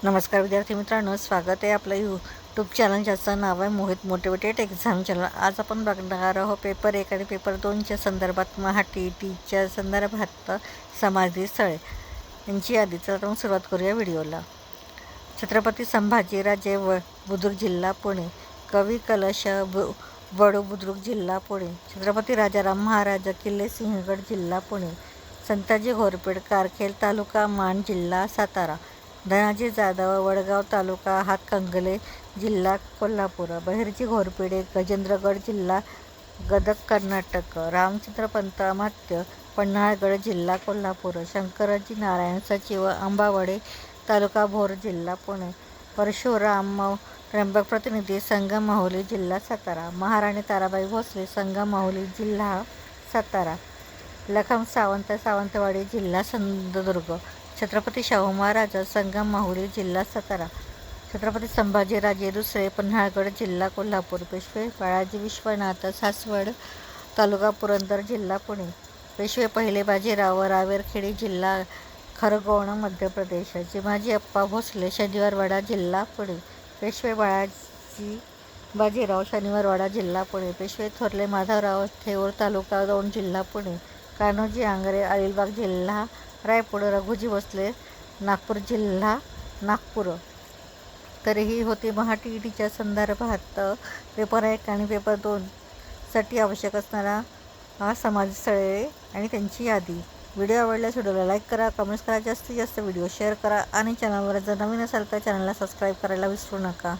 नमस्कार विद्यार्थी मित्रांनो, स्वागत आहे आपलं यूट्यूब चॅनल ज्याचं नाव आहे मोहित मोटिवेटेड एक्झाम चॅनल। आज आपण बघणार आहोत पेपर 1 आणि पेपर 2च्या संदर्भात मराठीच्या संदर्भात समाधी स्थळे यांची यादी। तर आपण सुरुवात करूया व्हिडिओला। छत्रपती संभाजीराजे बुद्रुक जिल्हा पुणे, कवी कलश वडू बुद्रुक जिल्हा पुणे, छत्रपती राजाराम महाराज किल्ले सिंहगड जिल्हा पुणे, संताजी घोरपड कारखेल तालुका माण जिल्हा सातारा, धनाजी जाधव वडगाव तालुका हातकंगले जिल्हा कोल्हापूर, बहिर्जी घोरपडे गजेंद्रगड जिल्हा गदग कर्नाटक, रामचंद्र पंत अमात्य पन्हाळगड जिल्हा कोल्हापूर, शंकरजी नारायण सचिव आंबावडे तालुका भोर जिल्हा पुणे, परशुराम त्र्यंबक प्रतिनिधी संगम माहुली जिल्हा सातारा, महाराणी ताराबाई भोसले संगम माहुली जिल्हा सातारा, लखम सावंत सावंतवाडी जिल्हा सिंधुदुर्ग, छत्रपती शाहू महाराज संगम माहुली जिल्हा सातारा, छत्रपती संभाजीराजे दुसरे पन्हाळगड जिल्हा कोल्हापूर, पेशवे बाळाजी विश्वनाथ सासवड तालुका पुरंदर जिल्हा पुणे, पेशवे पहिले बाजीराव रावेरखेडी जिल्हा खरगोण मध्य प्रदेश, चिमाजी अप्पा भोसले शनिवारवाडा जिल्हा पुणे, पेशवे बाजीराव शनिवारवाडा जिल्हा पुणे, पेशवे थोरले माधवराव थेऊर तालुका दौंड जिल्हा पुणे, कान्होजी आंग्रे अलिबाग जिल्हा रायपूर, रघुजी भोसले नागपूर जिल्हा नागपूर। तर ही होती मराठीच्या संदर्भात पेपर 1 आणि पेपर 2साठी आवश्यक असणारा समाधी स्थळे आणि त्यांची यादी। व्हिडिओ आवडल्यास व्हिडिओला लाईक करा, कमेंट्स करा, जास्तीत जास्त व्हिडिओ शेअर करा आणि चॅनलवर जर नवीन असाल तर चॅनलला सबस्क्राईब करायला विसरू नका।